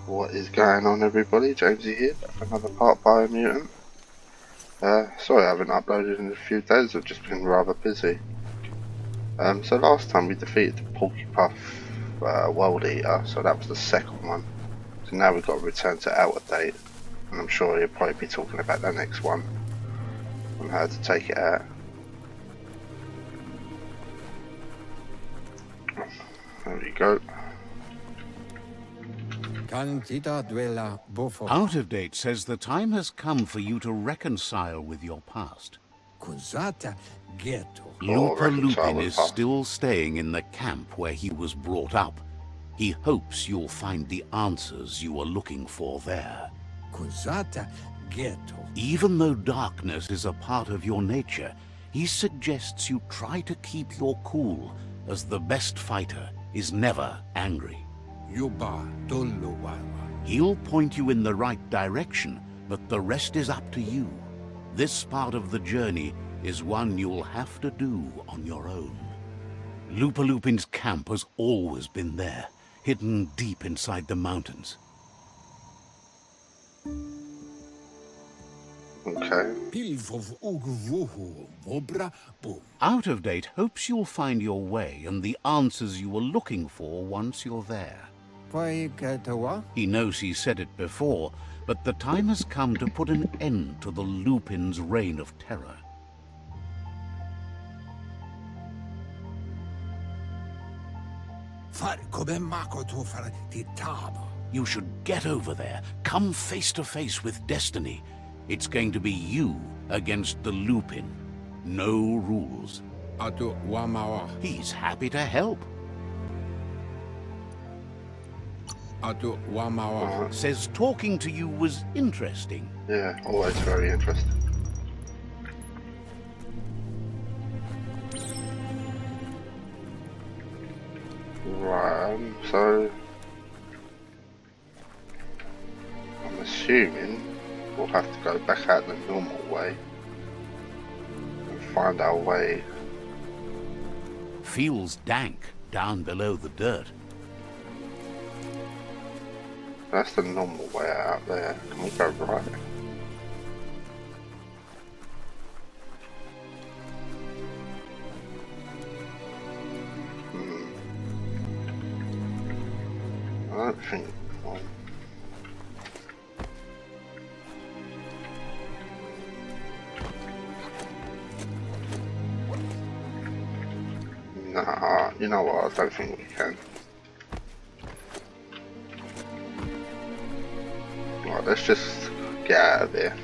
What is going on, everybody? Jameseyyy here, back for another part of BIOMUTANT. Sorry I haven't uploaded in a few days, I've just been rather busy. So last time we defeated the Porcupine Worldeater, so that was the second one. So now we've got to return to Outerdate, and I'm sure he'll probably be talking about the next one, on how to take it out. There we go. Out of Date says the time has come for you to reconcile with your past. Lupa Lupin is still staying in the camp where he was brought up. He hopes you'll find the answers you are looking for there. Even though darkness is a part of your nature, he suggests you try to keep your cool, as the best fighter is never angry. He'll point you in the right direction, but the rest is up to you. This part of the journey is one you'll have to do on your own. Lupa Lupin's camp has always been there, hidden deep inside the mountains. Okay. Out of Date hopes you'll find your way and the answers you were looking for once you're there. He knows he said it before, but the time has come to put an end to the Lupin's reign of terror. You should get over there, come face to face with destiny. It's going to be you against the Lupin. No rules. He's happy to help. Says talking to you was interesting. Yeah, always very interesting. Right, so I'm assuming we'll have to go back out the normal way and find our way. Feels dank down below the dirt. That's the normal way out there. Can we go right? I don't think. Well, nah, you know what? I don't think we can. Right, let's just get out of here.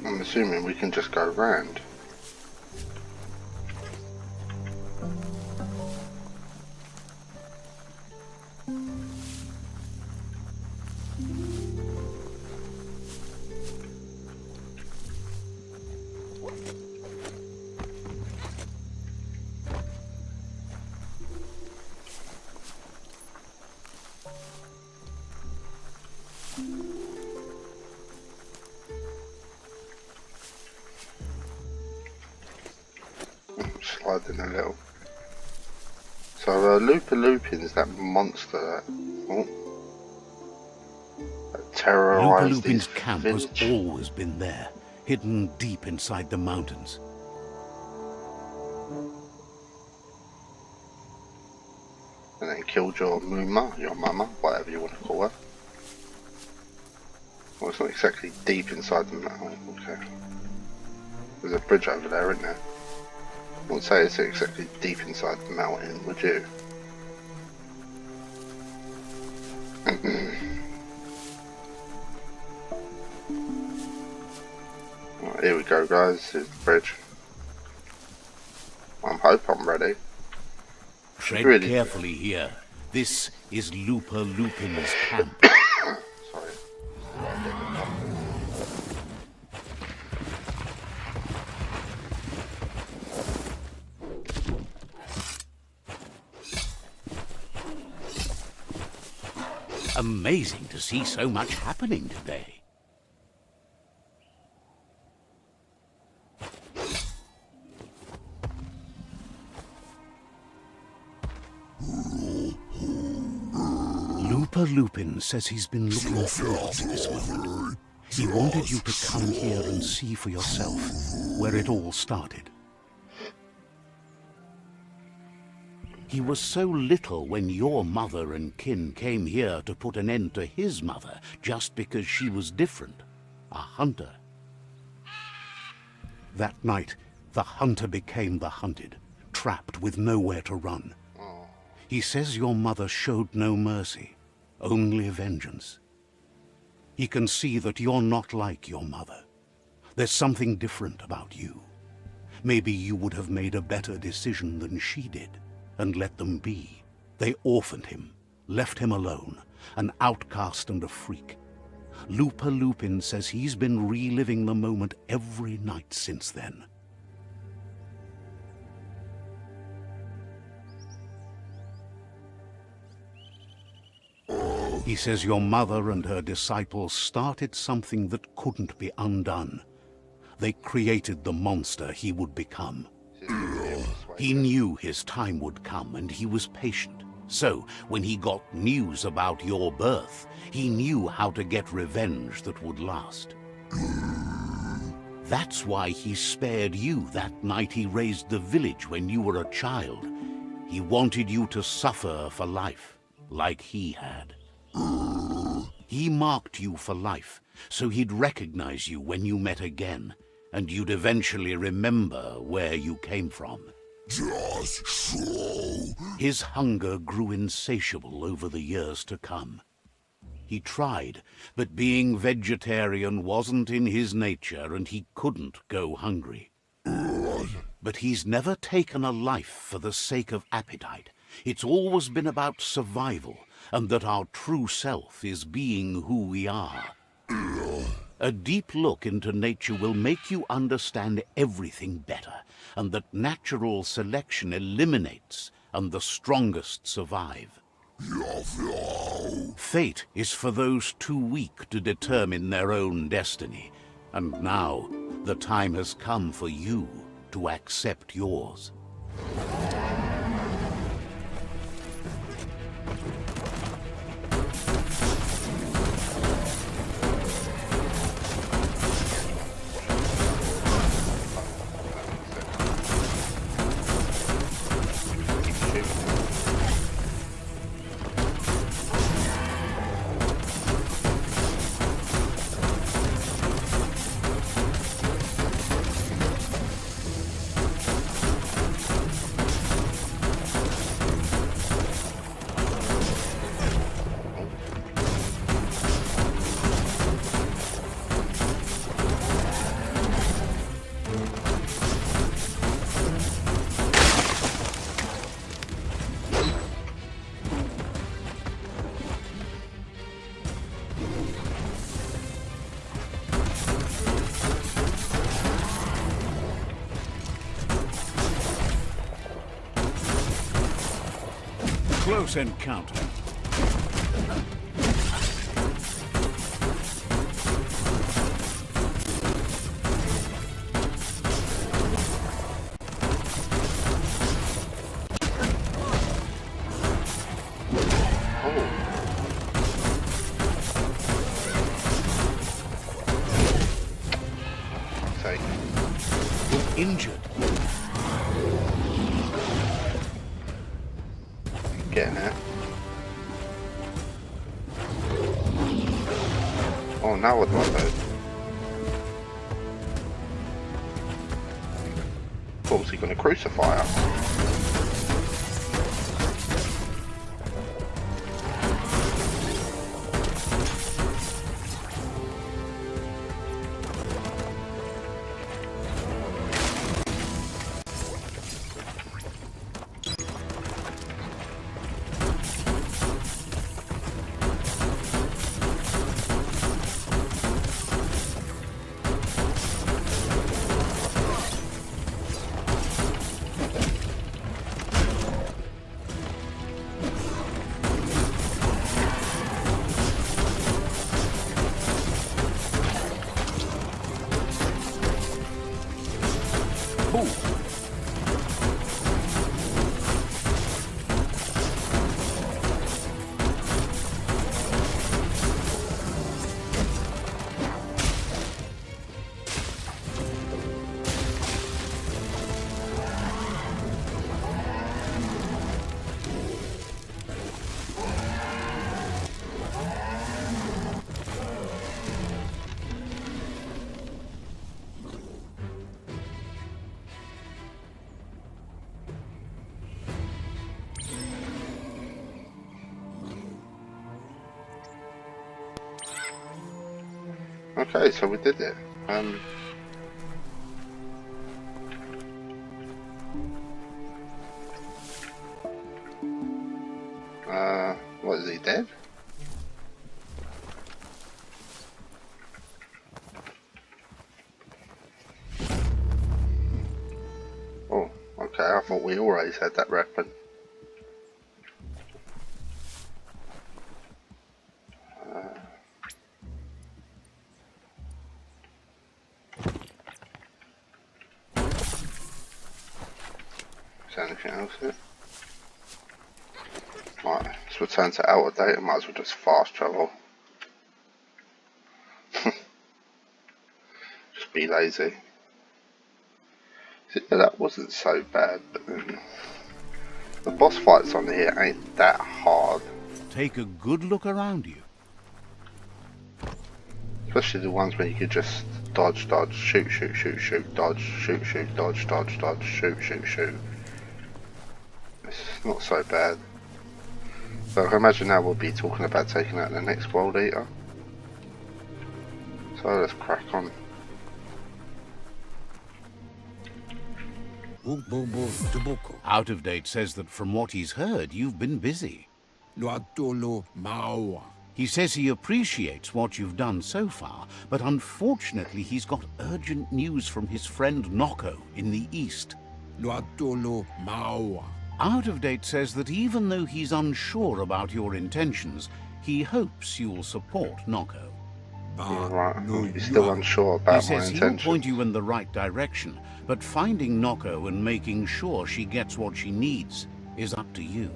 I'm assuming we can just go round. Sliding a little. So Lupa Lupin is that monster that terrorized Lupa Lupin's these camp village. has always been there, hidden deep inside the mountains. And then killed your mama, whatever you want to call her. Well, it's not exactly deep inside the mountain. Okay. There's a bridge over there, isn't there? I wouldn't say it's exactly deep inside the mountain, would you? Right, here we go, guys. Here's the bridge. I hope I'm ready. Tread Really? carefully here. This is Lupa Lupin's camp. Sorry. Amazing to see so much happening today. Lupa Lupin says he's been looking forward to this moment. He wanted you to come here and see for yourself where it all started. He was so little when your mother and kin came here to put an end to his mother just because she was different, a hunter. That night, the hunter became the hunted, trapped with nowhere to run. He says your mother showed no mercy, only vengeance. He can see that you're not like your mother. There's something different about you. Maybe you would have made a better decision than she did, and let them be. They orphaned him, left him alone, an outcast and a freak. Lupa Lupin says he's been reliving the moment every night since then. He says your mother and her disciples started something that couldn't be undone. They created the monster he would become. He knew his time would come, and he was patient. So, when he got news about your birth, he knew how to get revenge that would last. That's why he spared you that night he raised the village when you were a child. He wanted you to suffer for life, like he had. He marked you for life, so he'd recognize you when you met again, and you'd eventually remember where you came from. Just so. His hunger grew insatiable over the years to come. He tried, but being vegetarian wasn't in his nature, and he couldn't go hungry. But he's never taken a life for the sake of appetite. It's always been about survival, and that our true self is being who we are. A deep look into nature will make you understand everything better, and that natural selection eliminates, and the strongest survive. Fate is for those too weak to determine their own destiny, and now the time has come for you to accept yours. Close encounter. Injured. Getting it. Oh, now what do I do? Of course, he's going to crucify her. Okay, so we did it. What, is he dead? Oh, okay, I thought we always had that weapon. Is there anything else here? Right, let's return to outer date. Might as well just fast travel. Just be lazy. See, that wasn't so bad, but then the boss fights on here ain't that hard. Take a good look around you. Especially the ones where you could just dodge, dodge, shoot, shoot, shoot, shoot, dodge, shoot, shoot, dodge, dodge, dodge, shoot, shoot, shoot. It's not so bad. So I can imagine now we'll be talking about taking out the next Worldeater. So let's crack on. Out of Date says that from what he's heard, you've been busy. He says he appreciates what you've done so far, but unfortunately he's got urgent news from his friend Noko in the east. Out of Date says that even though he's unsure about your intentions, he hopes you'll support Noko. Yeah, right, he's still unsure about my He says intentions. he'll point you in the right direction, but finding Noko and making sure she gets what she needs is up to you.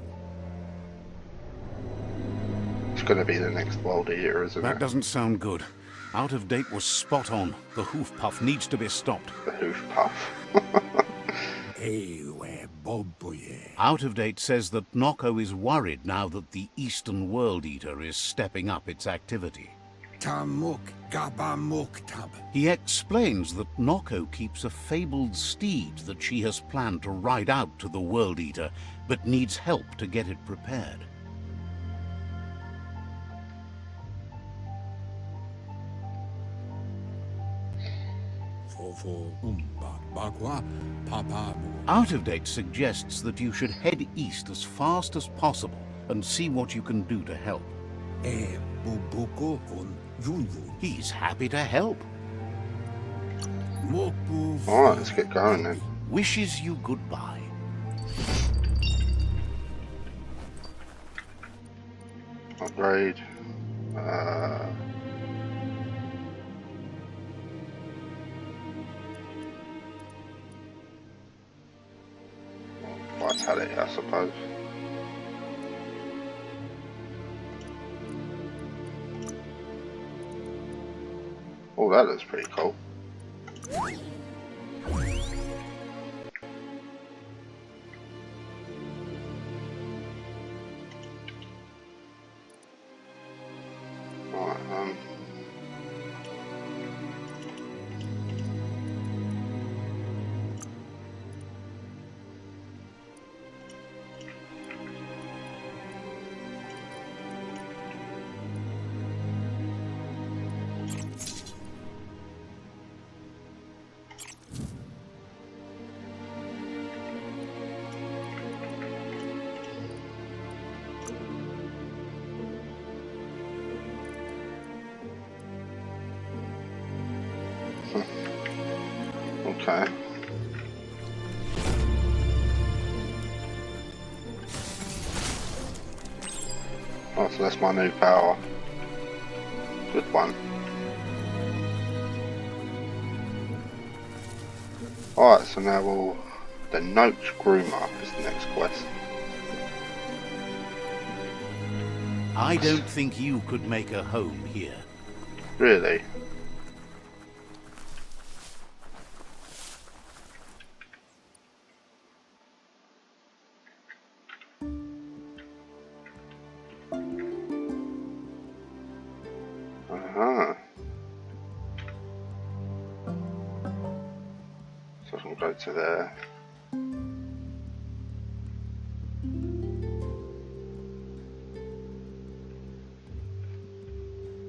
It's going to be the next Worldeater, isn't That it? doesn't sound good. Out of Date was spot on. The hoof puff needs to be stopped. The hoof puff. Out of Date says that Noko is worried now that the Eastern Worldeater is stepping up its activity. He explains that Noko keeps a fabled steed that she has planned to ride out to the Worldeater, but needs help to get it prepared. Out of Date suggests that you should head east as fast as possible and see what you can do to help. He's happy to help. Alright, let's get going then. Wishes you goodbye. Upgrade. Vitality, I suppose. Oh, that looks pretty cool. Right, okay. Oh, so that's my new power. Good one. Alright, so now we'll... The Note Groomer is the next quest. I don't think you could make a home here. Really? Uh-huh. So I can go to there.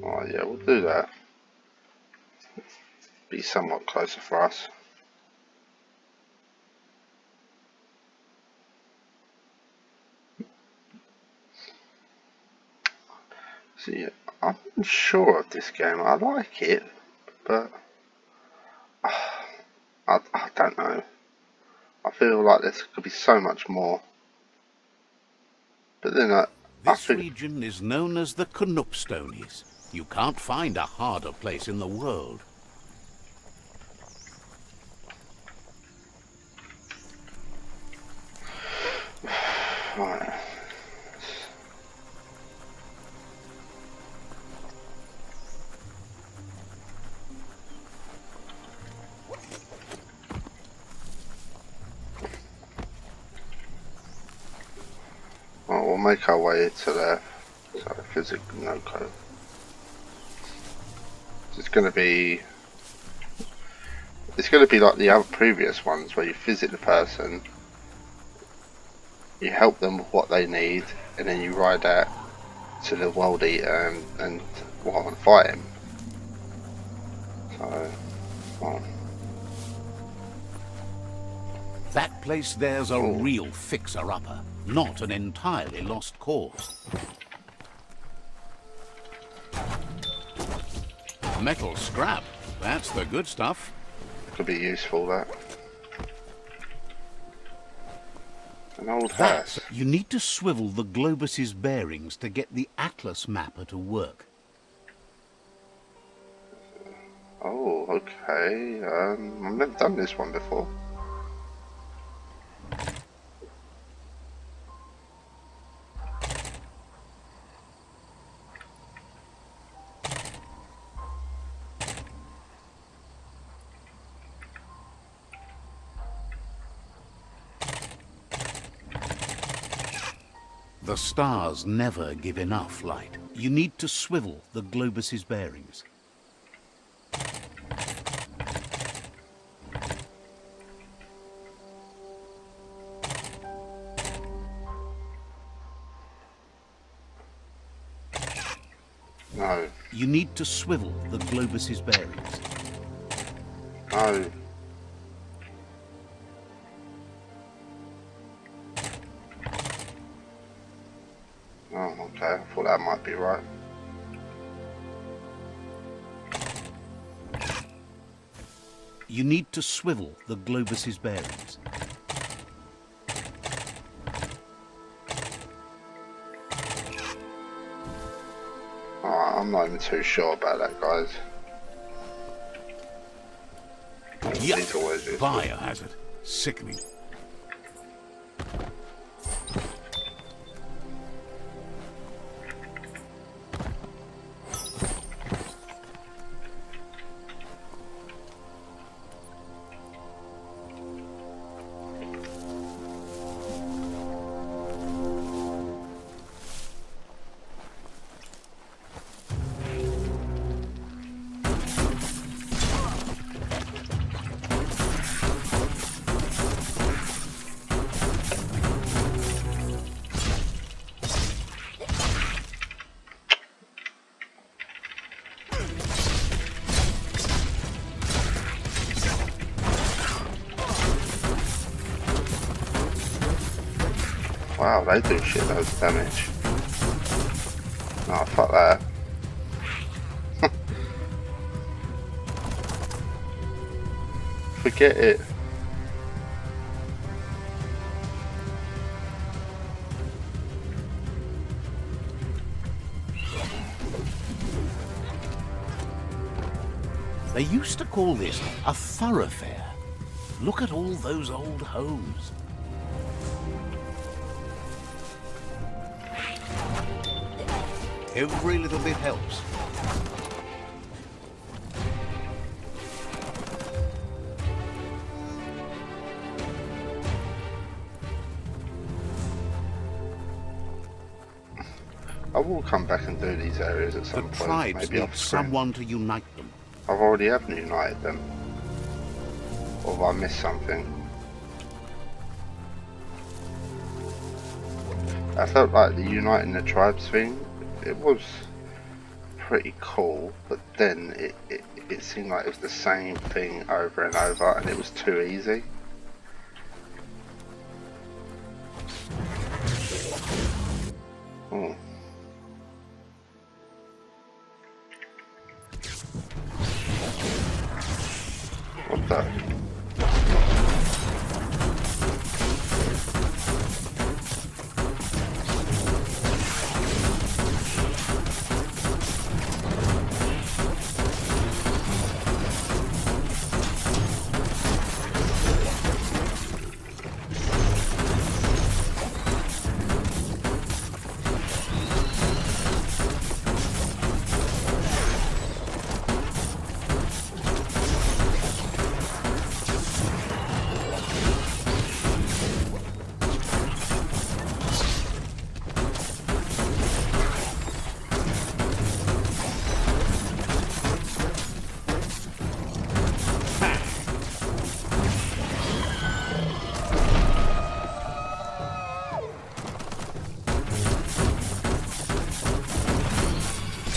Oh yeah, we'll do that. be somewhat closer for us. See, I'm unsure of this game. I like it, but I don't know. I feel like there could be so much more. But then I This think region is known as the Knoopstonies. You can't find a harder place in the world. right. Well, we'll make our way to there. So physical no code. It's going to be like the other previous ones where you visit the person, you help them with what they need, and then you ride out to the Worldeater and fight him. So, well. That place there's a real fixer-upper, not an entirely lost cause. Metal scrap, that's the good stuff. Could be useful, that. An old That's, house. you need to swivel the globus's bearings to get the atlas mapper to work. Oh, okay. I've never done this one before. The stars never give enough light. You need to swivel the globus's bearings. No. You need to swivel the globus's bearings. No. Oh, okay. I thought that might be right. You need to swivel the globus's bearings. I'm not even too sure about that, guys. Yuck! He's always useful. Biohazard. Sickening. Wow, they do shitloads of damage. Oh, fuck that. Forget it. They used to call this a thoroughfare. Look at all those old homes. Every little bit helps. I will come back and do these areas at some The point. tribes Maybe need off screen. someone to unite them. I've already have united them. Or have I missed something? I felt like the uniting the tribes thing, it was pretty cool, but then it it seemed like it was the same thing over and over, and it was too easy. Oh. What the?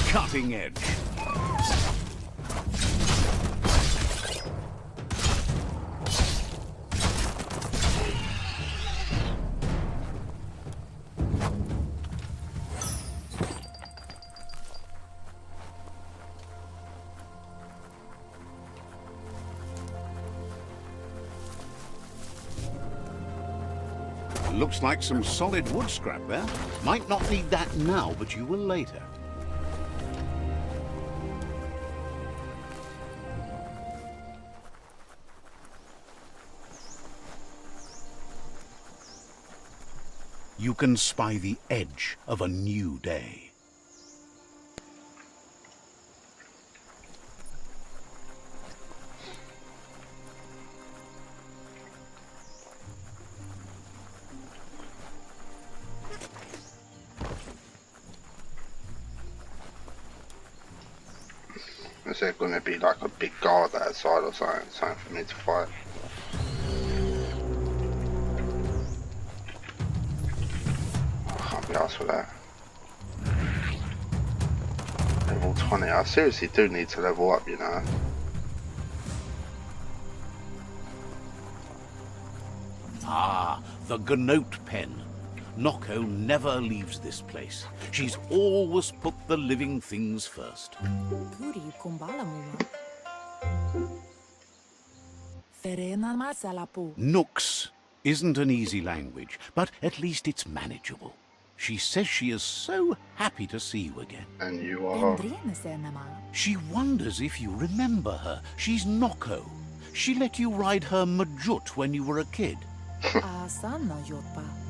Cutting edge. Looks like some solid wood scrap there. Might not need that now, but you will later. You can spy the edge of a new day. Is there going to be like a big guard outside or something for me to fight? I can't be asked for that. Level 20. I seriously do need to level up, you know. Ah, the Gnote pen. Noko never leaves this place. She's always put the living things first. Nooks isn't an easy language, but at least it's manageable. She says she is so happy to see you again. And you are... She wonders if you remember her. She's Noko. She let you ride her Majut when you were a kid.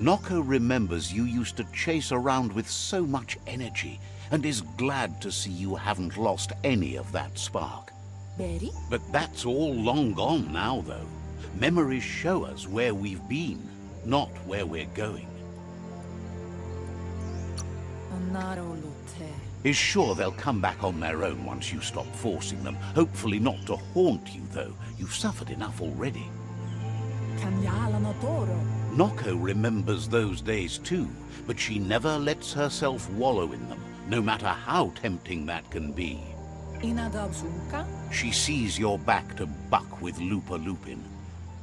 Noko remembers you used to chase around with so much energy and is glad to see you haven't lost any of that spark. But that's all long gone now, though. Memories show us where we've been, not where we're going. Is sure they'll come back on their own once you stop forcing them. Hopefully not to haunt you, though. You've suffered enough already. Noko remembers those days too, but she never lets herself wallow in them, no matter how tempting that can be. She sees you're back to buck with Lupa Lupin.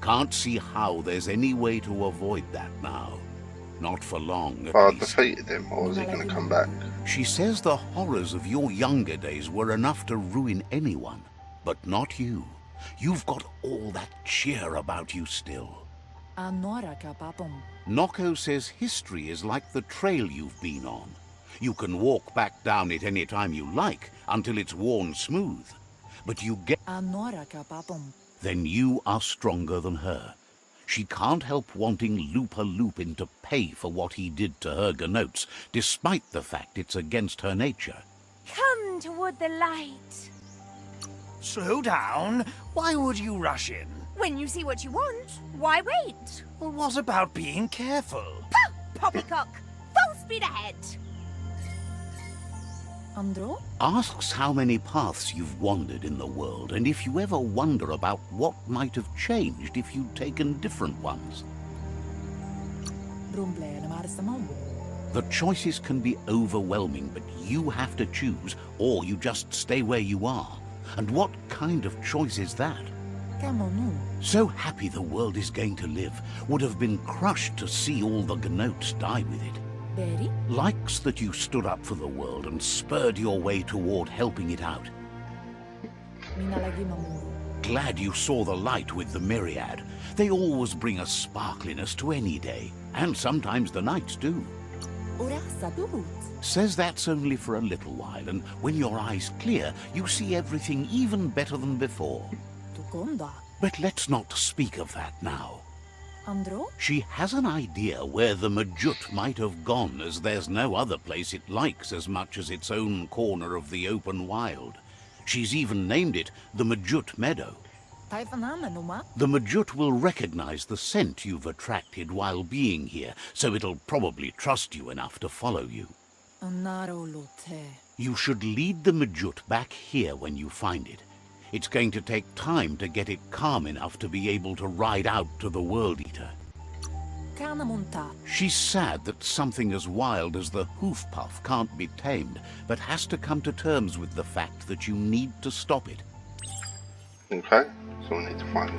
Can't see how there's any way to avoid that now. Not for long, at I least. defeated him, or is he going to come back? She says the horrors of your younger days were enough to ruin anyone, but not you. You've got all that cheer about you still. Noko says history is like the trail you've been on. You can walk back down it any time you like, until it's worn smooth. But you get... Then you are stronger than her. She can't help wanting Lupa Lupin to pay for what he did to her Gnotes, despite the fact it's against her nature. Come toward the light. Slow down. Why would you rush in? When you see what you want, why wait? Well, what about being careful? Puh! Poppycock! Full speed ahead! Asks how many paths you've wandered in the world, and if you ever wonder about what might have changed if you'd taken different ones. The choices can be overwhelming, but you have to choose, or you just stay where you are. And what kind of choice is that? So happy the world is going to live, would have been crushed to see all the gnotes die with it. Likes that you stood up for the world and spurred your way toward helping it out. Glad you saw the light with the myriad. They always bring a sparkliness to any day, and sometimes the nights do. Says that's only for a little while, and when your eyes clear, you see everything even better than before. But let's not speak of that now. She has an idea where the Majut might have gone, as there's no other place it likes as much as its own corner of the open wild. She's even named it the Majut Meadow. The Majut will recognize the scent you've attracted while being here, so it'll probably trust you enough to follow you. You should lead the Majut back here when you find it. It's going to take time to get it calm enough to be able to ride out to the Worldeater. She's sad that something as wild as the hoof puff can't be tamed, but has to come to terms with the fact that you need to stop it. Okay, so we need to find